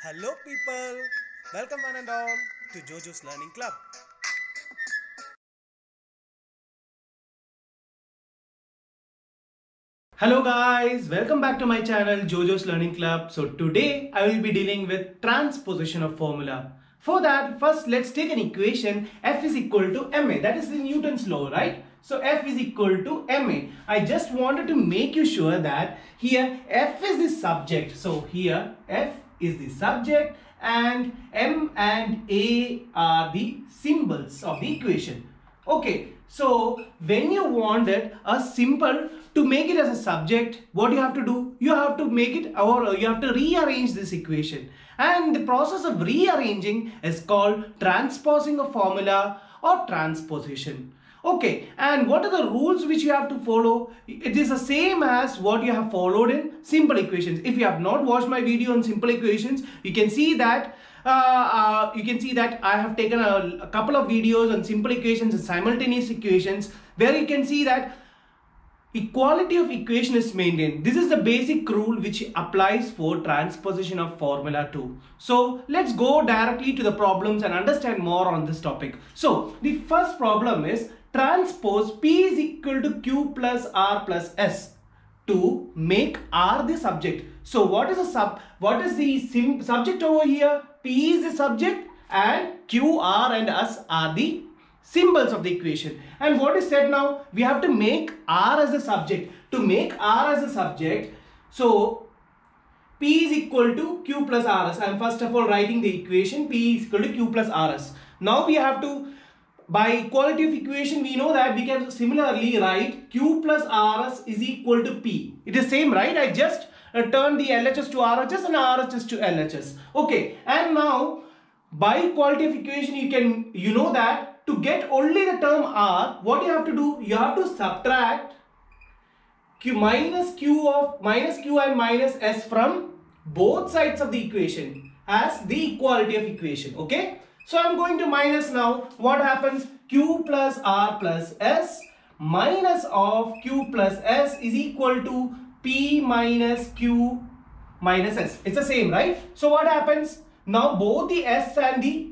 Hello people, welcome one and all to Jojo's Learning Club. Hello guys, welcome back to my channel Jojo's Learning Club. So today I will be dealing with transposition of formula. For that, first let's take an equation. F is equal to ma. That is the Newton's law, right? So F is equal to ma. I just wanted to make you sure that here F is the subject. So here F is the subject and M and A are the symbols of the equation. Okay, so when you wanted a simple to make it as a subject, what you have to do? You have to make it, or you have to rearrange this equation. And the process of rearranging is called transposing a formula or transposition. Okay, and what are the rules which you have to follow? It is the same as what you have followed in simple equations. If you have not watched my video on simple equations, you can see that I have taken a couple of videos on simple equations and simultaneous equations, where you can see that equality of equation is maintained. This is the basic rule which applies for transposition of formula too. So let's go directly to the problems and understand more on this topic. So the first problem is transpose P is equal to Q plus R plus S to make R the subject. So what is the subject over here? P is the subject and Q, R and S are the symbols of the equation. And what is said now? We have to make R as a subject. To make R as a subject, so P is equal to Q plus RS. I am first of all writing the equation P is equal to Q plus RS. Now we have to, by equality of equation, we know that we can similarly write Q plus RS is equal to P. It is same, right? I just turn the LHS to RHS and RHS to LHS. Okay, and now by equality of equation, you know that to get only the term R, what you have to do? You have to subtract minus Q and minus S from both sides of the equation as the equality of equation. Okay, so I'm going to minus now. What happens? Q plus R plus S minus of Q plus S is equal to P minus Q minus S. It's the same, right? So what happens? Now both the S and the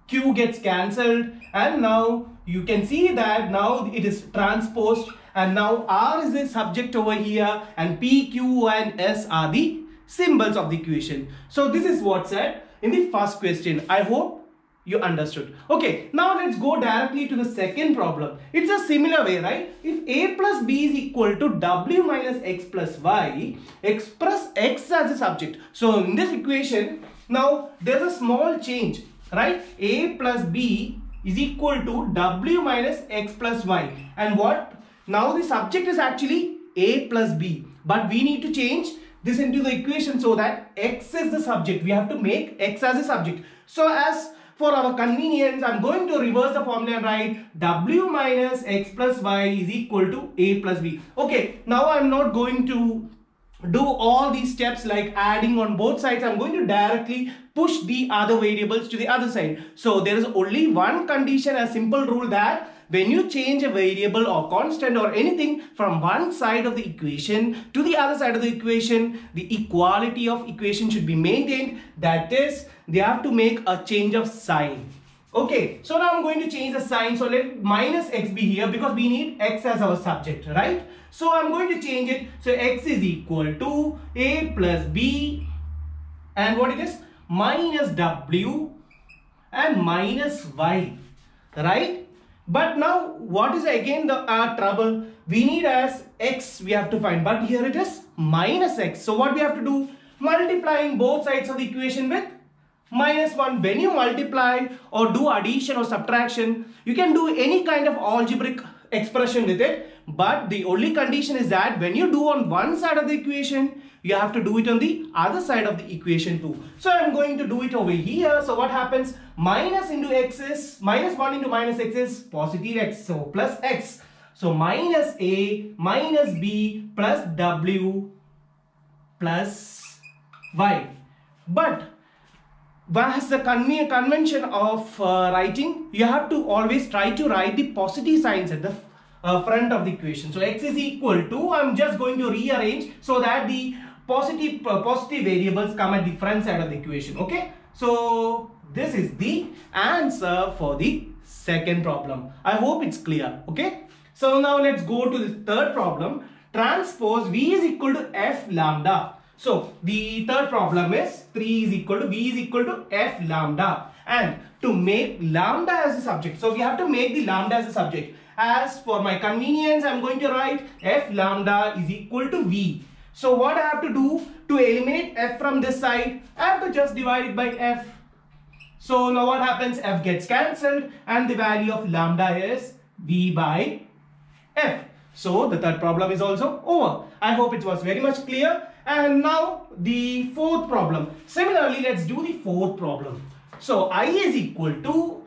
Q gets cancelled, and now you can see that now it is transposed, and now R is the subject over here and P, Q and S are the symbols of the equation. So this is what's said in the first question. I hope you understood. Okay, now let's go directly to the second problem. It's a similar way, right? If A plus B is equal to W minus X plus Y, express X as a subject. So in this equation, now there's a small change, right? A plus B is equal to W minus X plus Y. And what? Now the subject is actually A plus B. But we need to change this into the equation so that X is the subject. We have to make X as a subject. So as for our convenience, I'm going to reverse the formula and write W minus X plus Y is equal to A plus B. Okay, now I'm not going to do all these steps like adding on both sides. I'm going to directly push the other variables to the other side. So there is only one condition, a simple rule, that when you change a variable or constant or anything from one side of the equation to the other side of the equation, the equality of equation should be maintained. That is, they have to make a change of sign. Okay, so now I'm going to change the sign. So let minus X be here because we need X as our subject, right? So I'm going to change it. So X is equal to A plus B, and what it is? Minus W and minus Y, right? But now what is again the trouble? We need as X we have to find, but here it is minus X. So what we have to do? Multiplying both sides of the equation with minus 1. When you multiply or do addition or subtraction, you can do any kind of algebraic expression with it, but the only condition is that when you do on one side of the equation, you have to do it on the other side of the equation too. So I'm going to do it over here. So what happens? Minus into X is minus 1 into minus X is positive X, so plus X. So minus A minus B plus W plus Y. But as the convention of writing, you have to always try to write the positive signs at the front of the equation. So X is equal to, I'm just going to rearrange so that the positive variables come at the front side of the equation. Okay, so this is the answer for the second problem. I hope it's clear. Okay, so now let's go to the third problem. Transpose V is equal to F lambda. So the third problem is 3 is equal to V is equal to F lambda, and to make lambda as a subject, so we have to make the lambda as a subject. As for my convenience, I'm going to write F lambda is equal to V. So what I have to do to eliminate F from this side, I have to just divide it by F. So now what happens? F gets cancelled and the value of lambda is V by F. So the third problem is also over. I hope it was very much clear. And now the fourth problem. Similarly, let's do the fourth problem. So I is equal to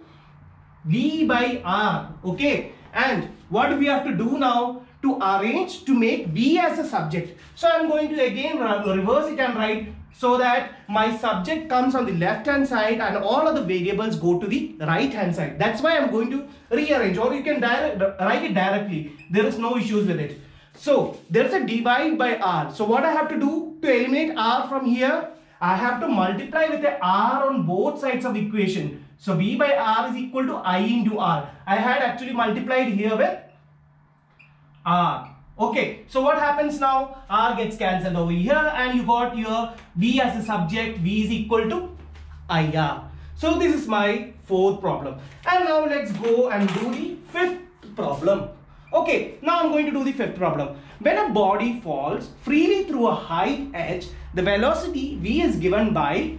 V by R. Okay. And what do we have to do now? To arrange to make V as a subject. So I'm going to again reverse it and write so that my subject comes on the left hand side and all of the variables go to the right hand side. That's why I'm going to rearrange, or you can write it directly. There is no issues with it. So there's a divide by R. So what I have to do to eliminate R from here, I have to multiply with a R on both sides of the equation. So V by R is equal to I into R. I had actually multiplied here with R. Okay, so what happens now? R gets cancelled over here and you got your V as a subject. V is equal to IR. So this is my fourth problem. And now let's go and do the fifth problem. Okay, now I'm going to do the fifth problem. When a body falls freely through a height h, the velocity V is given by,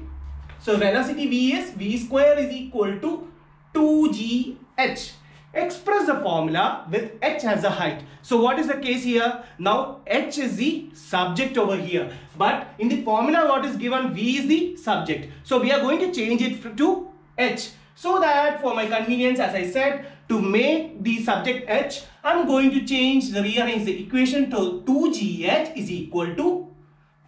so velocity V is V square is equal to 2gh. Express the formula with h as a height. So what is the case here? Now h is the subject over here, but in the formula what is given, V is the subject. So we are going to change it to h, so that for my convenience, as I said, to make the subject h, I'm going to rearrange the equation to 2gh is equal to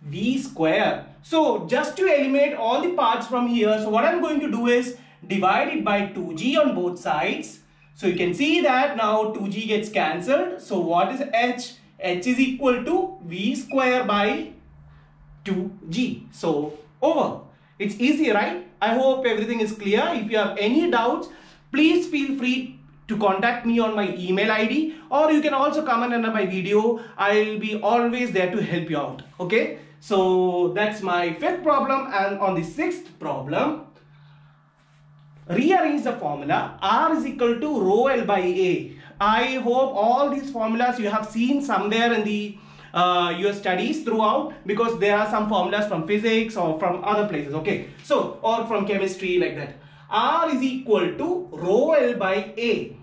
V square. So just to eliminate all the parts from here, so what I'm going to do is divide it by 2g on both sides. So you can see that now 2g gets cancelled. So what is h? H is equal to V square by 2g. So over. It's easy, right? I hope everything is clear. If you have any doubts, please feel free to contact me on my email ID, or you can also comment under my video. I'll be always there to help you out. Okay. So that's my fifth problem. And on the sixth problem, rearrange the formula. R is equal to rho L by A. I hope all these formulas you have seen somewhere in the your studies throughout, because there are some formulas from physics or from other places. Okay, so or from chemistry, like that. R is equal to rho L by A.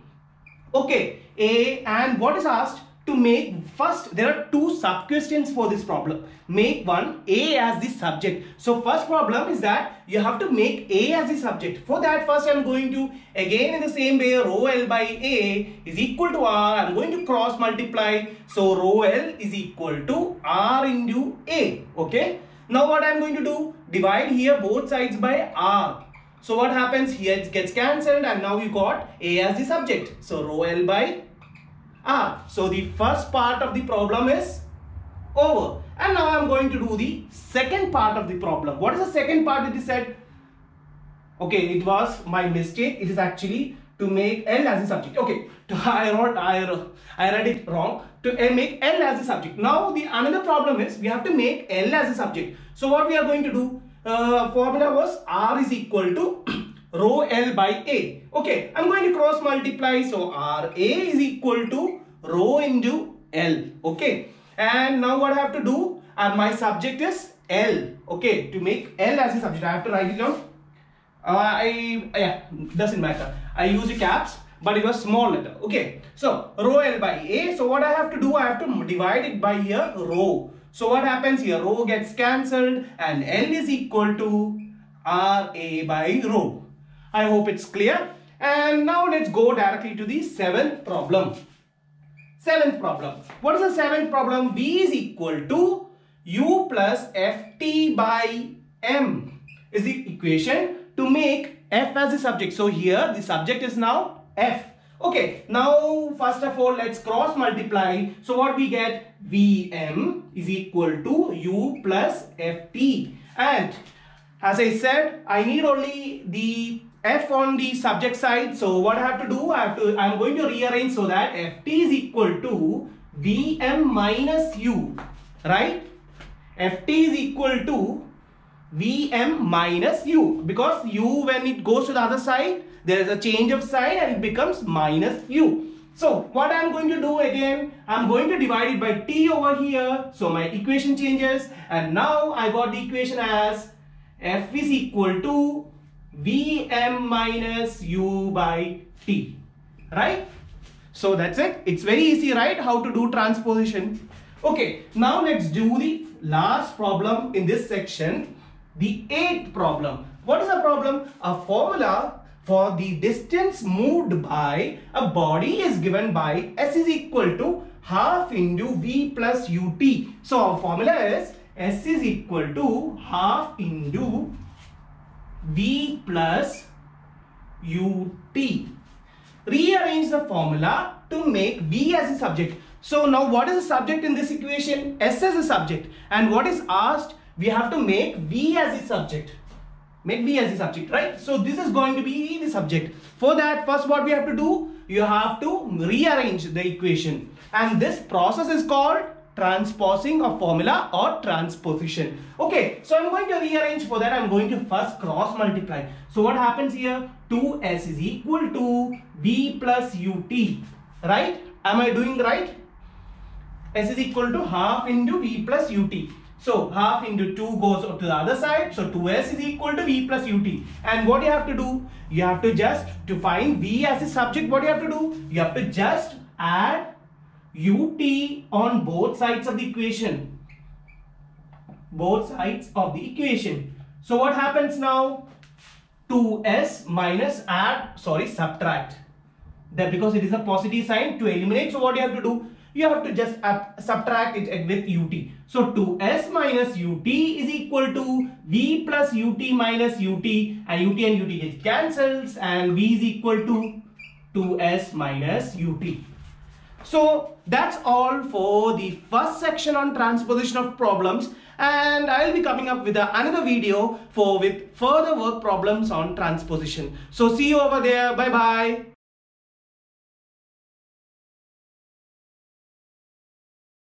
Okay, A, and what is asked? To make, first there are two sub questions for this problem. Make one A as the subject. So first problem is that you have to make A as the subject. For that, first I am going to, again in the same way, rho L by A is equal to R. I am going to cross multiply. So rho L is equal to R into A. Okay. Now what I am going to do? Divide here both sides by R. So what happens? Here it gets cancelled and now you got A as the subject. So rho L by R. So the first part of the problem is over. And now I am going to do the second part of the problem. What is the second part? It is said, okay, it was my mistake. It is actually to make L as a subject. Okay, I read it wrong. To make L as a subject. Now the another problem is we have to make L as a subject. So what we are going to do? Formula was R is equal to rho L by A. Okay, I'm going to cross multiply. So RA is equal to rho into L. Okay, and now what I have to do? My subject is L. Okay, to make L as a subject, I have to write it down. Doesn't matter. I use the caps, but it was small letter. Okay, so rho L by A. So what I have to do? I have to divide it by here rho. So what happens here? Rho gets cancelled and L is equal to RA by rho. I hope it's clear. And now let's go directly to the seventh problem. Seventh problem. What is the seventh problem? V is equal to U plus Ft by M is the equation to make F as the subject. So here the subject is now F. Okay, now first of all, let's cross multiply. So what we get? Vm is equal to u plus ft. And as I said, I need only the f on the subject side. So what I have to do? I'm going to rearrange so that ft is equal to Vm minus u, right? ft is equal to Vm minus u, because u, when it goes to the other side, there is a change of sign and it becomes minus u. So what I'm going to do again, I'm going to divide it by t over here. So my equation changes, and now I got the equation as f is equal to Vm minus u by t, right? So that's it. It's very easy, right? How to do transposition. Okay, now let's do the last problem in this section, the 8th problem. What is the problem? A formula for the distance moved by a body is given by s is equal to half into v plus ut. So our formula is s is equal to half into v plus ut. Rearrange the formula to make v as a subject. So now what is the subject in this equation? S as a subject. And what is asked? We have to make v as a subject. Make v as a subject, right? So this is going to be the subject. For that, first what we have to do? You have to rearrange the equation. And this process is called transposing a formula or transposition. Okay, so I'm going to rearrange. For that, I'm going to first cross multiply. So what happens here? 2s is equal to v plus ut, right? Am I doing right? S is equal to half into v plus ut. So half into 2 goes to the other side. So 2s is equal to v plus ut. And what you have to do? You have to just, to find v as a subject, what you have to do? You have to just add ut on both sides of the equation. Both sides of the equation. So what happens now? 2s minus subtract. That, because it is a positive sign, to eliminate. So what you have to do? You have to just subtract it with ut. So 2s minus ut is equal to v plus ut minus ut, and ut and ut get cancels, and v is equal to 2s minus ut. So that's all for the first section on transposition of problems, and I will be coming up with another video with further work problems on transposition. So see you over there. Bye bye.